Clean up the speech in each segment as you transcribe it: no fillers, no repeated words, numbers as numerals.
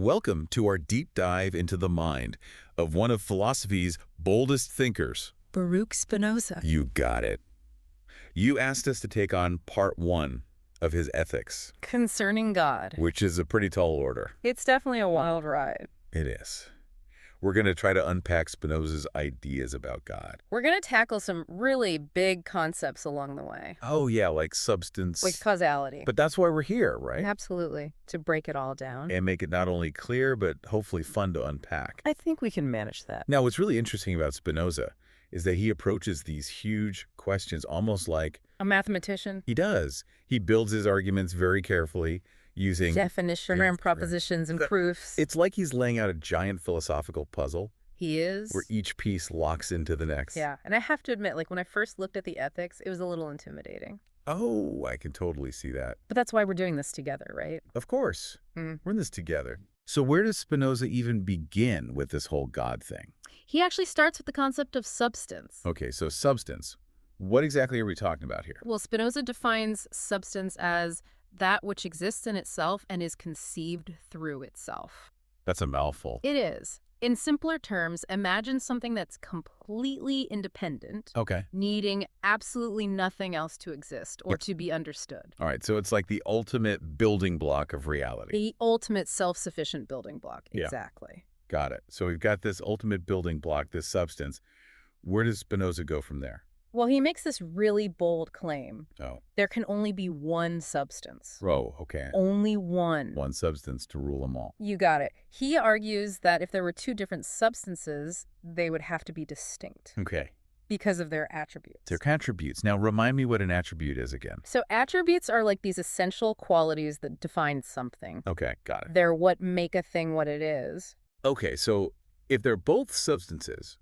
Welcome to our deep dive into the mind of one of philosophy's boldest thinkers. Baruch Spinoza. You got it. You asked us to take on part 1 of his ethics, Concerning God. which is a pretty tall order. It's definitely a wild ride. It is. We're going to try to unpack Spinoza's ideas about God. We're going to tackle some really big concepts along the way. Oh, yeah, like substance. Like causality. But that's why we're here, right? Absolutely. To break it all down. And make it not only clear, but hopefully fun to unpack. I think we can manage that. Now, what's really interesting about Spinoza is that he approaches these huge questions almost like A mathematician. he does. He builds his arguments very carefully using Definition and propositions and proofs. It's like he's laying out a giant philosophical puzzle He is. where each piece locks into the next. Yeah. And I have to admit, like when I first looked at the ethics, it was a little intimidating. Oh, I can totally see that. But that's why we're doing this together, right? Of course. Mm. We're in this together. So where does Spinoza even begin with this whole God thing? He actually starts with the concept of substance. Okay, so substance. What exactly are we talking about here? Well, Spinoza defines substance as that which exists in itself and is conceived through itself. That's a mouthful. It is. In simpler terms, imagine something that's completely independent, Okay. needing absolutely nothing else to exist or to be understood. All right, so it's like the ultimate building block of reality. The ultimate self-sufficient building block. Yeah. Exactly. Got it. So we've got this ultimate building block, this substance. Where does Spinoza go from there? Well, he makes this really bold claim. Oh. There can only be one substance. Oh, okay. Only one. One substance to rule them all. You got it. He argues that if there were two different substances, they would have to be distinct Okay. because of their attributes. They're attributes. Now, remind me what an attribute is again. So attributes are like these essential qualities that define something. Okay, got it. They're what make a thing what it is. Okay, so if they're both substances,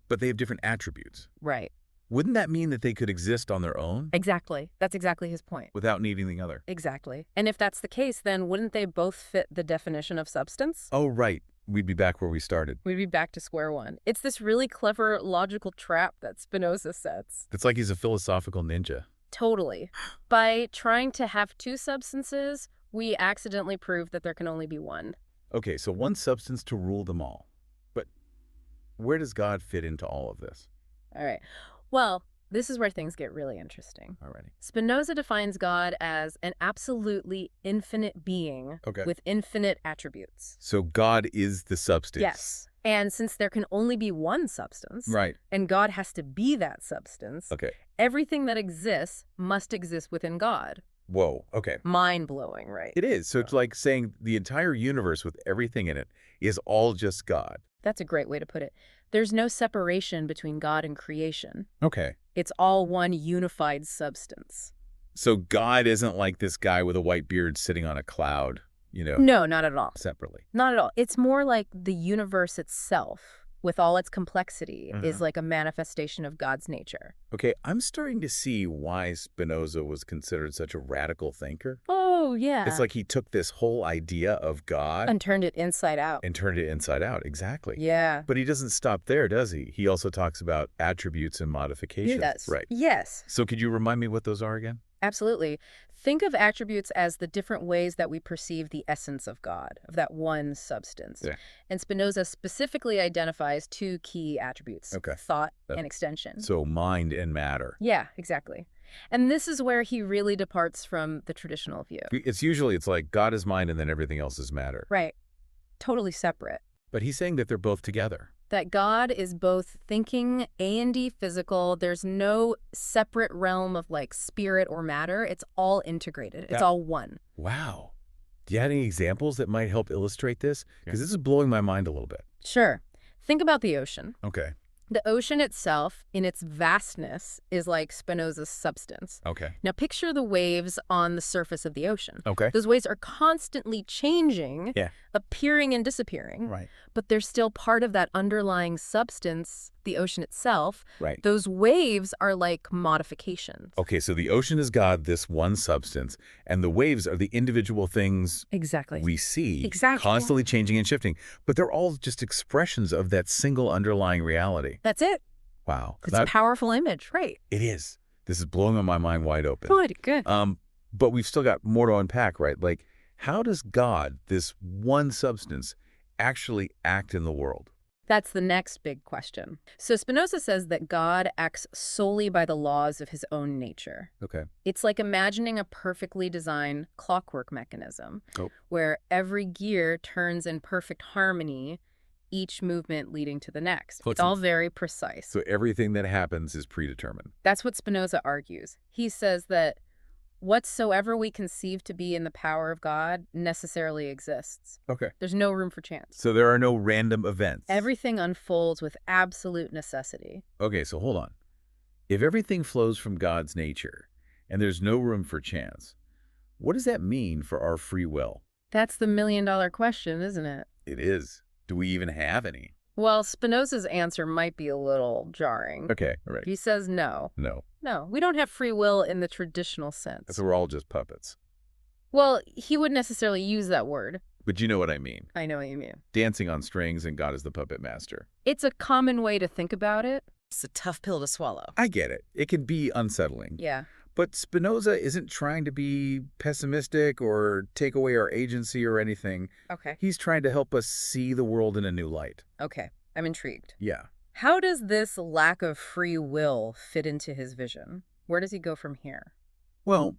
but they have different attributes, Right. wouldn't that mean that they could exist on their own Exactly. That's exactly his point. without needing the other? Exactly. And if that's the case, then wouldn't they both fit the definition of substance? Oh, right. We'd be back where we started. We'd be back to square one. It's this really clever logical trap that Spinoza sets. It's like he's a philosophical ninja. Totally. By trying to have two substances, we accidentally prove that there can only be one. Okay, so one substance to rule them all. But where does God fit into all of this? All right. Well, this is where things get really interesting. Alrighty. Spinoza defines God as an absolutely infinite being Okay. with infinite attributes. So God is the substance. Yes. And since there can only be one substance, Right. and God has to be that substance, Okay. everything that exists must exist within God. Whoa. Okay. Mind-blowing, right? It is. So it's like saying the entire universe with everything in it is all just God. That's a great way to put it. There's no separation between God and creation. Okay. It's all one unified substance. So God isn't like this guy with a white beard sitting on a cloud, No, not at all. separately. Not at all. It's more like the universe itself, with all its complexity, is like a manifestation of God's nature. Okay, I'm starting to see why Spinoza was considered such a radical thinker. Oh, yeah. It's like he took this whole idea of God And turned it inside out. and turned it inside out. Exactly. Yeah. But he doesn't stop there, does he? He also talks about attributes and modifications. Yes. Right. Yes. So could you remind me what those are again? Absolutely. Think of attributes as the different ways that we perceive the essence of God, of that one substance. Yeah. And Spinoza specifically identifies two key attributes, Okay. thought and extension. So mind and matter. Yeah, exactly. And this is where he really departs from the traditional view. It's like God is mind and then everything else is matter. Right. Totally separate. But he's saying that they're both together. That God is both thinking and physical. There's no separate realm of like spirit or matter. It's all integrated. It's all one. Wow. Do you have any examples that might help illustrate this? Because this is blowing my mind a little bit. Sure. Think about the ocean. Okay. The ocean itself, in its vastness, is like Spinoza's substance. Okay. Now picture the waves on the surface of the ocean. Okay. Those waves are constantly changing, Yeah. appearing and disappearing, Right. but they're still part of that underlying substance, the ocean itself. Right. Those waves are like modifications. Okay, so the ocean is God, this one substance, and the waves are the individual things Exactly. we see, Exactly. constantly changing and shifting. But they're all just expressions of that single underlying reality. That's it. Wow. It's a powerful image, right? It is. This is blowing my mind wide open. Good, good. But we've still got more to unpack, right? Like, How does God, this one substance, actually act in the world? That's the next big question. So Spinoza says that God acts solely by the laws of his own nature. Okay. It's like imagining a perfectly designed clockwork mechanism Oh. where every gear turns in perfect harmony, each movement leading to the next. So It's all very precise. So everything that happens is predetermined. That's what Spinoza argues. He says that whatsoever we conceive to be in the power of God necessarily exists. Okay. There's no room for chance. So there are no random events. Everything unfolds with absolute necessity. Okay, so hold on. If everything flows from God's nature and there's no room for chance, what does that mean for our free will? That's the million-dollar question, isn't it? It is. Do we even have any? Well, Spinoza's answer might be a little jarring. Okay, all right. He says no. No. No, we don't have free will in the traditional sense. So we're all just puppets. Well, he wouldn't necessarily use that word. But you know what I mean. I know what you mean. Dancing on strings and God is the puppet master. It's a common way to think about it. It's a tough pill to swallow. I get it. It can be unsettling. Yeah. But Spinoza isn't trying to be pessimistic or take away our agency or anything. Okay. He's trying to help us see the world in a new light. Okay. I'm intrigued. Yeah. How does this lack of free will fit into his vision? Where does he go from here? Well,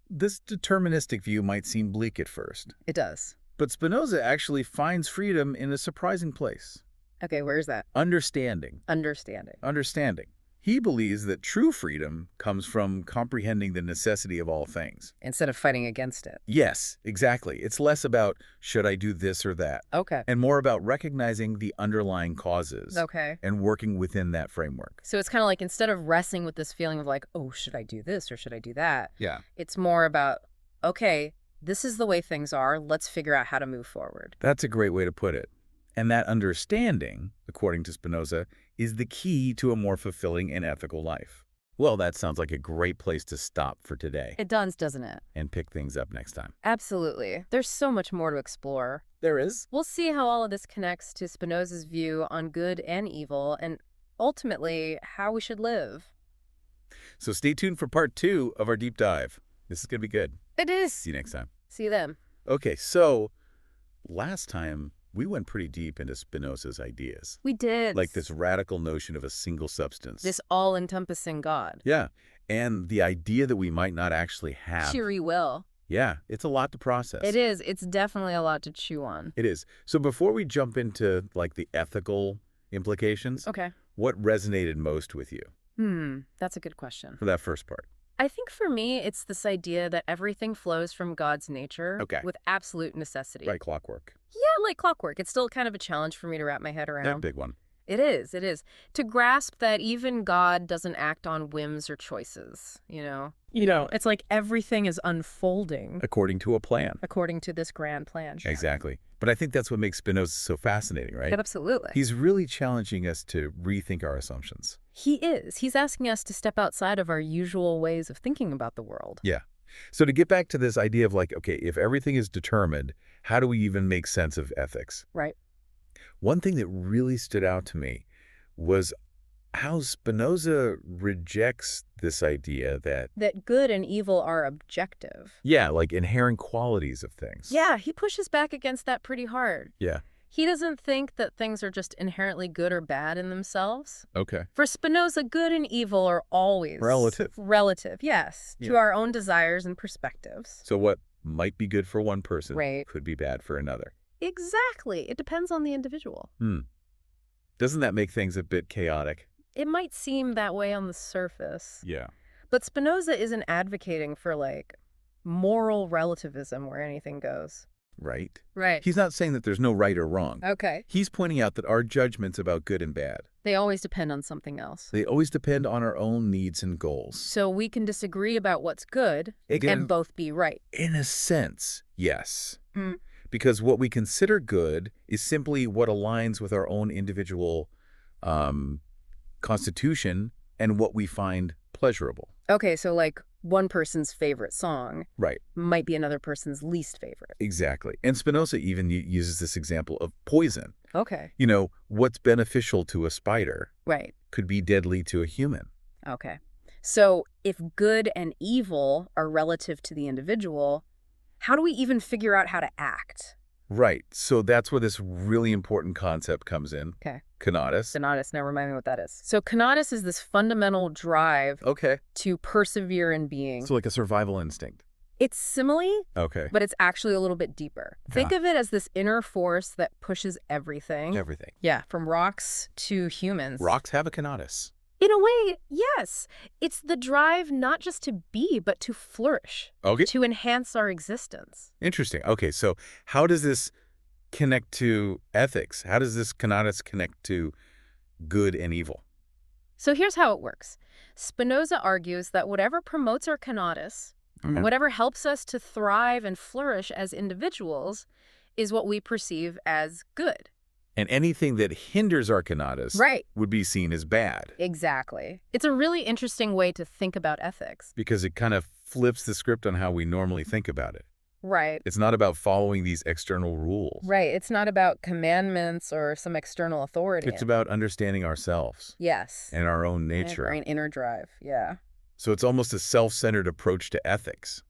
this deterministic view might seem bleak at first. It does. But Spinoza actually finds freedom in a surprising place. Okay, where's that? Understanding. Understanding. Understanding. He believes that true freedom comes from comprehending the necessity of all things. Instead of fighting against it. Yes, exactly. It's less about, should I do this or that? Okay. And more about recognizing the underlying causes. Okay. And working within that framework. So it's kind of like instead of wrestling with this feeling of like, oh, should I do this or should I do that? Yeah. It's more about, okay, this is the way things are. Let's figure out how to move forward. That's a great way to put it. And that understanding, according to Spinoza, is the key to a more fulfilling and ethical life. Well, that sounds like a great place to stop for today. It does, doesn't it? And pick things up next time. Absolutely. There's so much more to explore. There is. We'll see how all of this connects to Spinoza's view on good and evil and ultimately how we should live. So stay tuned for part 2 of our deep dive. This is going to be good. It is. See you next time. See you then. Okay, so last time we went pretty deep into Spinoza's ideas. We did. Like this radical notion of a single substance. This all-encompassing God. Yeah, and the idea that we might not actually have. Free will. Yeah, it's a lot to process. It is. It's definitely a lot to chew on. It is. So before we jump into like the ethical implications, Okay. what resonated most with you That's a good question. for that first part? I think for me, it's this idea that everything flows from God's nature with absolute necessity. Right, clockwork. Yeah, like clockwork. It's still kind of a challenge for me to wrap my head around. That big one. It is. It is. To grasp that even God doesn't act on whims or choices, you know? It's like everything is unfolding According to a plan. according to this grand plan. Exactly. But I think that's what makes Spinoza so fascinating, right? Absolutely. He's really challenging us to rethink our assumptions. He is. He's asking us to step outside of our usual ways of thinking about the world. Yeah. So to get back to this idea of like, okay, if everything is determined, how do we even make sense of ethics? Right. One thing that really stood out to me was how Spinoza rejects this idea That good and evil are objective. yeah, like inherent qualities of things. Yeah, he pushes back against that pretty hard. Yeah. He doesn't think that things are just inherently good or bad in themselves. Okay. For Spinoza, good and evil are always Relative. Relative, yes, to Yeah. our own desires and perspectives. So what might be good for one person Right. could be bad for another. Exactly. It depends on the individual. Doesn't that make things a bit chaotic? It might seem that way on the surface, Yeah. but Spinoza isn't advocating for, like, moral relativism where anything goes. Right? Right. He's not saying that there's no right or wrong. Okay. He's pointing out that our judgments about good and bad, They always depend on something else. they always depend on our own needs and goals. So we can disagree about what's good Again, and both be right. in a sense, yes. Mm. Because what we consider good is simply what aligns with our own individual constitution and what we find pleasurable. Okay, so like one person's favorite song Right. might be another person's least favorite. Exactly. And Spinoza even uses this example of poison. Okay. You know, what's beneficial to a spider Right. could be deadly to a human. Okay. So if good and evil are relative to the individual, how do we even figure out how to act? Right. So that's where this really important concept comes in. Okay. Conatus. Conatus, now remind me what that is. So conatus is this fundamental drive Okay. to persevere in being. So like a survival instinct. It's simile, Okay. but it's actually a little bit deeper. Think of it as this inner force that pushes everything. Everything. Yeah, from rocks to humans. Rocks have a conatus. In a way, yes. It's the drive not just to be, but to flourish, Okay. to enhance our existence. Interesting. Okay, so how does this connect to ethics? How does this conatus connect to good and evil? So here's how it works. Spinoza argues that whatever promotes our conatus, whatever helps us to thrive and flourish as individuals, is what we perceive as good. And anything that hinders our conatus Right. would be seen as bad. Exactly. It's a really interesting way to think about ethics. Because it kind of flips the script on how we normally think about it. Right. It's not about following these external rules. Right. It's not about commandments or some external authority. It's about understanding ourselves Yes. and our own And nature. our inner drive. Yeah. So it's almost a self-centered approach to ethics.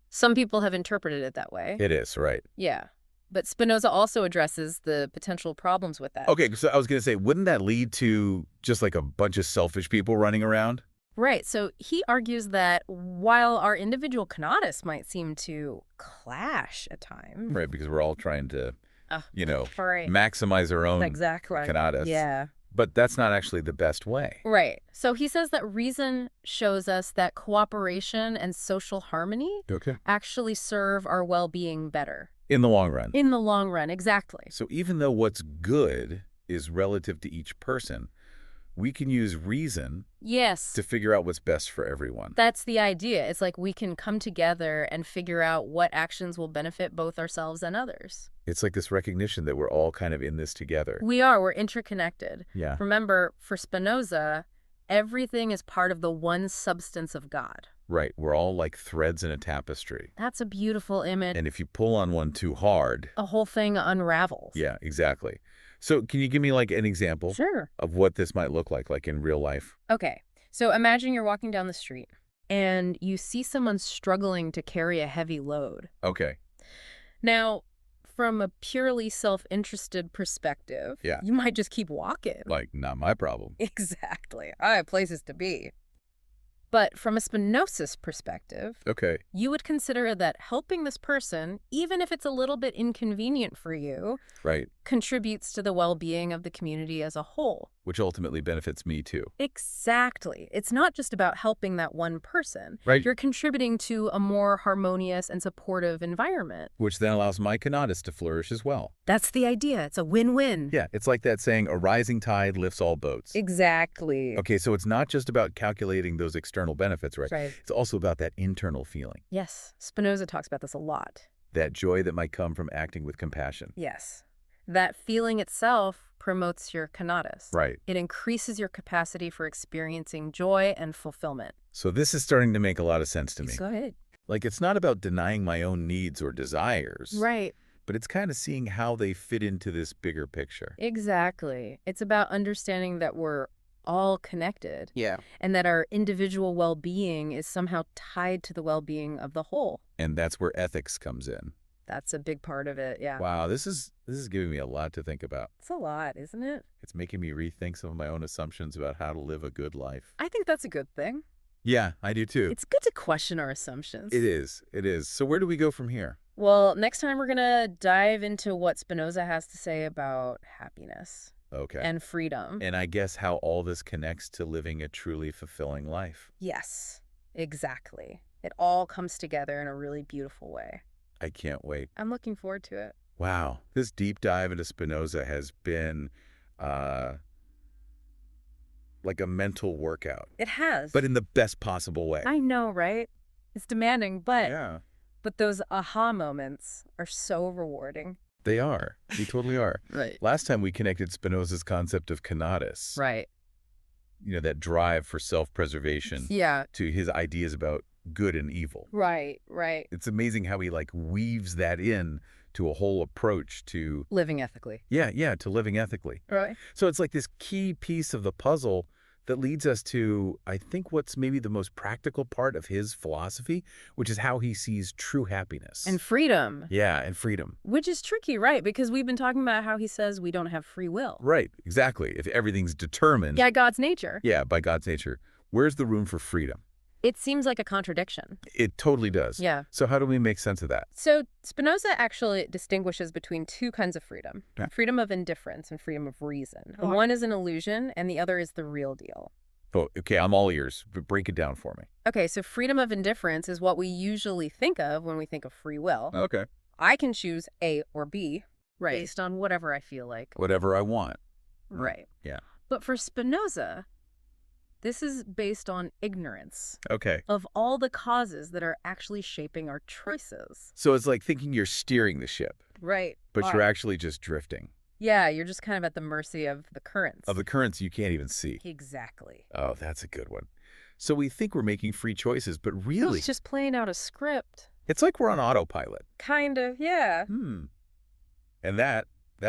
Some people have interpreted it that way. It is, right? Yeah. But Spinoza also addresses the potential problems with that. Okay, so I was going to say, wouldn't that lead to just like a bunch of selfish people running around? Right. So he argues that while our individual conatus might seem to clash at times. Right, because we're all trying to, Right. maximize our own Exactly. conatus. Yeah. But that's not actually the best way. Right. So he says that reason shows us that cooperation and social harmony Okay. actually serve our well-being better. In the long run. In the long run, exactly. So even though what's good is relative to each person, we can use reason Yes. to figure out what's best for everyone. That's the idea. It's like we can come together and figure out what actions will benefit both ourselves and others. It's like this recognition that we're all kind of in this together. We're interconnected. Yeah. Remember, for Spinoza, everything is part of the one substance of God. Right. We're all like threads in a tapestry. That's a beautiful image. And if you pull on one too hard, The whole thing unravels. yeah, exactly. So can you give me like an example Sure. of what this might look like in real life? Okay, so imagine you're walking down the street and you see someone struggling to carry a heavy load. Okay. Now, from a purely self-interested perspective, Yeah. you might just keep walking. Like, not my problem. Exactly. I have places to be. But from a Spinozist perspective, Okay. you would consider that helping this person, even if it's a little bit inconvenient for you, Right. contributes to the well-being of the community as a whole. Which ultimately benefits me too. Exactly. It's not just about helping that one person. Right. You're contributing to a more harmonious and supportive environment. Which then allows my conatus to flourish as well. That's the idea. It's a win-win. Yeah, it's like that saying, a rising tide lifts all boats. Exactly. Okay, so it's not just about calculating those external benefits, right? Right. It's also about that internal feeling, Yes. Spinoza talks about this a lot. that joy that might come from acting with compassion. Yes. That feeling itself promotes your conatus. Right. It increases your capacity for experiencing joy and fulfillment. So this is starting to make a lot of sense to me. Go ahead. Like, it's not about denying my own needs or desires, Right. but it's kind of seeing how they fit into this bigger picture. Exactly. It's about understanding that we're all connected. Yeah. And that our individual well-being is somehow tied to the well-being of the whole. And that's where ethics comes in. That's a big part of it, yeah. Wow, this is giving me a lot to think about. It's a lot, isn't it? It's making me rethink some of my own assumptions about how to live a good life. I think that's a good thing. Yeah, I do too. It's good to question our assumptions. It is. It is. So where do we go from here? Well, next time we're going to dive into what Spinoza has to say about happiness Okay. and freedom. And I guess how all this connects to living a truly fulfilling life. Yes, exactly. It all comes together in a really beautiful way. I can't wait. I'm looking forward to it. Wow. This deep dive into Spinoza has been like a mental workout, It has. but in the best possible way. I know, right? It's demanding, but Yeah, those aha moments are so rewarding. they are. They totally are. Right. Last time we connected Spinoza's concept of conatus, Right. that drive for self-preservation, Yeah. to his ideas about good and evil. Right. Right. It's amazing how he like weaves that in to a whole approach to, Living ethically. to living ethically. Right. So it's like this key piece of the puzzle that leads us to, I think, what's maybe the most practical part of his philosophy, which is how he sees true happiness. And freedom. Yeah, and freedom. Which is tricky, right? Because we've been talking about how he says we don't have free will. Right, exactly. If everything's determined. Yeah, God's nature. Yeah, by God's nature. Where's the room for freedom? It seems like a contradiction. It totally does. Yeah. So how do we make sense of that? So Spinoza actually distinguishes between two kinds of freedom. Yeah. Freedom of indifference and freedom of reason. Oh. One is an illusion and the other is the real deal. Oh, okay, I'm all ears. Break it down for me. Okay, so freedom of indifference is what we usually think of when we think of free will. Okay. I can choose A or B based on whatever I feel like. Whatever I want. Right. Yeah. But for Spinoza, this is based on ignorance Okay. of all the causes that are actually shaping our choices. So it's like thinking you're steering the ship, Right. but you're actually just drifting. Yeah, you're just kind of at the mercy of the currents. Of the currents you can't even see. Exactly. Oh, that's a good one. So we think we're making free choices, but No, really, it's just playing out a script. it's like we're on autopilot. Kind of, yeah. And that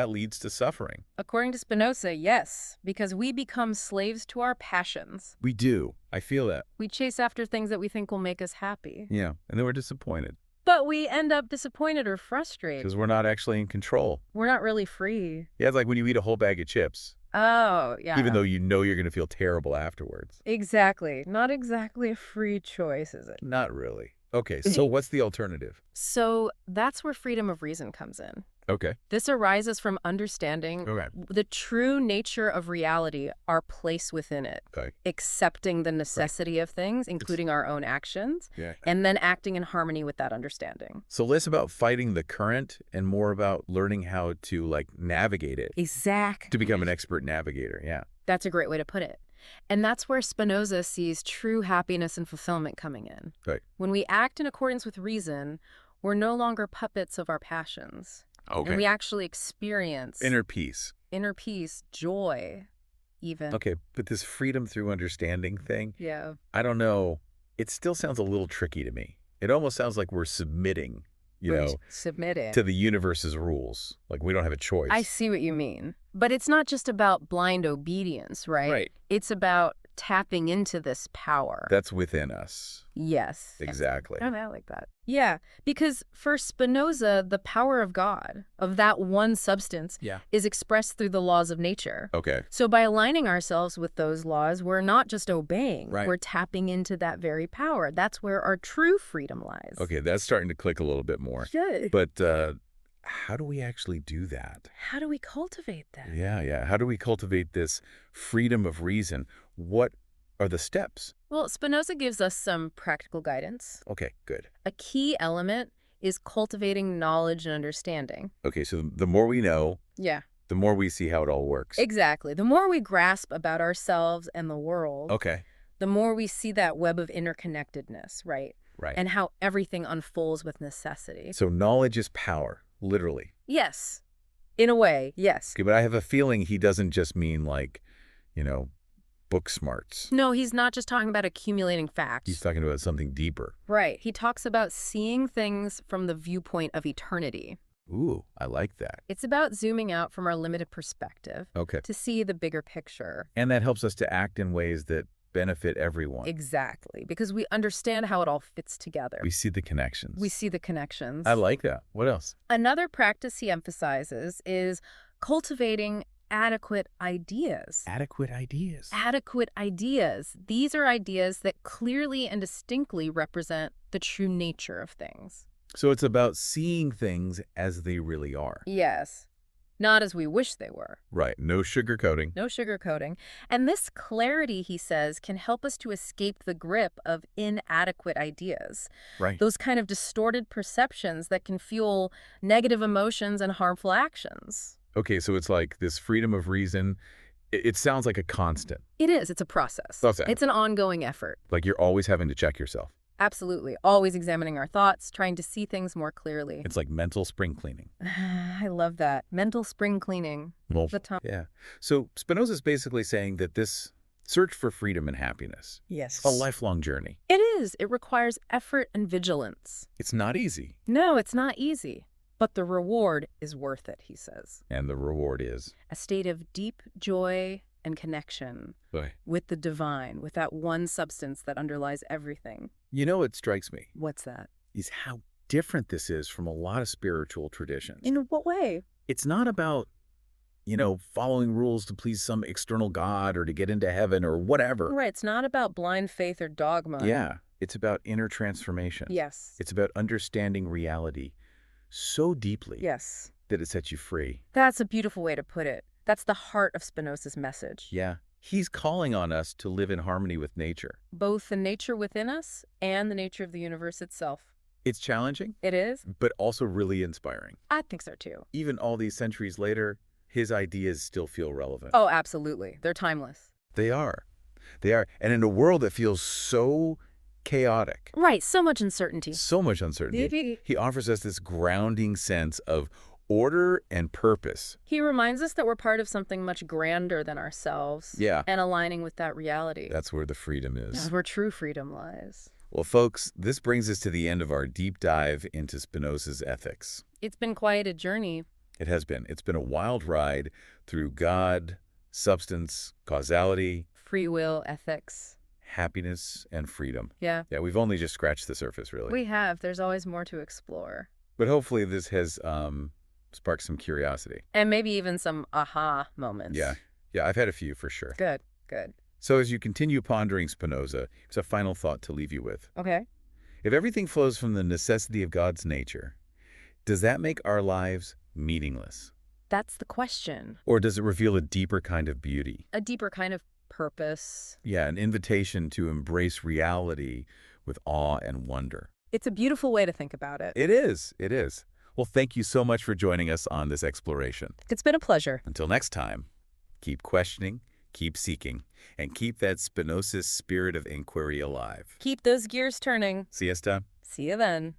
leads to suffering. According to Spinoza, yes, because we become slaves to our passions. We do. I feel that. We chase after things that we think will make us happy. Yeah. And then we're disappointed But we end up disappointed or frustrated. because we're not actually in control. We're not really free. Yeah, it's like when you eat a whole bag of chips, Oh, yeah. even though you know you're going to feel terrible afterwards. Exactly. Not exactly a free choice, is it? Not really. Okay, so what's the alternative? So that's where freedom of reason comes in. Okay. This arises from understanding Okay. the true nature of reality, our place within it, Okay. accepting the necessity of things, including our own actions, Yeah. and then acting in harmony with that understanding. So less about fighting the current and more about learning how to like navigate it Exactly. to become an expert navigator. Yeah. That's a great way to put it. And that's where Spinoza sees true happiness and fulfillment coming in. Right. When we act in accordance with reason, we're no longer puppets of our passions. Okay. And we actually experience Inner peace. inner peace, joy, even. Okay, but this freedom through understanding thing, Yeah. I don't know. It still sounds a little tricky to me. It almost sounds like we're submitting, Submit it. to the universe's rules. Like we don't have a choice. I see what you mean. But it's not just about blind obedience, right? Right. It's about tapping into this power. That's within us. Yes. Exactly. Oh, I like that. Yeah, because for Spinoza, the power of God, of that one substance, Yeah. is expressed through the laws of nature. Okay. So by aligning ourselves with those laws, we're not just obeying, Right. we're tapping into that very power. That's where our true freedom lies. Okay, that's starting to click a little bit more. Good. But how do we actually do that? How do we cultivate that? Yeah. How do we cultivate this freedom of reason? What are the steps? Well, Spinoza gives us some practical guidance. Okay, good. A key element is cultivating knowledge and understanding. Okay, so the more we know, Yeah. the more we see how it all works. Exactly. The more we grasp about ourselves and the world, Okay, the more we see that web of interconnectedness, right? right. And how everything unfolds with necessity. So knowledge is power, literally. Yes. In a way, yes. Okay, but I have a feeling he doesn't just mean like, book smarts. No, he's not just talking about accumulating facts. He's talking about something deeper. Right. He talks about seeing things from the viewpoint of eternity. Ooh, I like that. It's about zooming out from our limited perspective Okay. to see the bigger picture. And that helps us to act in ways that benefit everyone. Exactly. Because we understand how it all fits together. We see the connections. We see the connections. I like that. What else? Another practice he emphasizes is cultivating adequate ideas. Adequate ideas. Adequate ideas. These are ideas that clearly and distinctly represent the true nature of things. So it's about seeing things as they really are. Yes. Not as we wish they were. Right. No sugarcoating. No sugarcoating. And this clarity, he says, can help us to escape the grip of inadequate ideas. Right. Those kind of distorted perceptions that can fuel negative emotions and harmful actions. Okay, so it's like this freedom of reason. It sounds like a constant. It is. It's a process. Okay. It's an ongoing effort. Like you're always having to check yourself. Absolutely. Always examining our thoughts, trying to see things more clearly. It's like mental spring cleaning. I love that. Mental spring cleaning. Well, The time. yeah. So Spinoza's basically saying that this search for freedom and happiness, Yes. a lifelong journey. It is. It requires effort and vigilance. It's not easy. No, it's not easy. But the reward is worth it, he says. And the reward is. A state of deep joy and connection Boy. with the divine, with that one substance that underlies everything. You know what strikes me What's that? is how different this is from a lot of spiritual traditions. In what way? It's not about, following rules to please some external god or to get into heaven or whatever. Right, it's not about blind faith or dogma. Yeah, it's about inner transformation. Yes. It's about understanding reality so deeply Yes. that it sets you free. That's a beautiful way to put it. That's the heart of Spinoza's message. Yeah, he's calling on us to live in harmony with nature. Both the nature within us and the nature of the universe itself. It's challenging, It is? but also really inspiring. I think so too. Even all these centuries later, his ideas still feel relevant. Oh, absolutely. They're timeless. They are. They are. And in a world that feels so chaotic, Right, so much uncertainty. so much uncertainty, he offers us this grounding sense of order and purpose. He reminds us that we're part of something much grander than ourselves. Yeah. And aligning with that reality. That's where the freedom is. That's where true freedom lies. Well, folks, this brings us to the end of our deep dive into Spinoza's ethics. It's been quite a journey. It has been. It's been a wild ride through God, substance, causality, Free will, ethics. happiness, and freedom. Yeah. Yeah, we've only just scratched the surface, really. We have. There's always more to explore. But hopefully this has sparked some curiosity. And maybe even some aha moments. Yeah. Yeah, I've had a few for sure. Good, good. So as you continue pondering Spinoza, here's a final thought to leave you with. Okay. If everything flows from the necessity of God's nature, does that make our lives meaningless? That's the question. Or does it reveal a deeper kind of beauty? A deeper kind of purpose. Yeah, an invitation to embrace reality with awe and wonder. It's a beautiful way to think about it. It is. It is. Well, thank you so much for joining us on this exploration. It's been a pleasure. Until next time, keep questioning, keep seeking, and keep that Spinozist spirit of inquiry alive. Keep those gears turning. Siesta. See you then.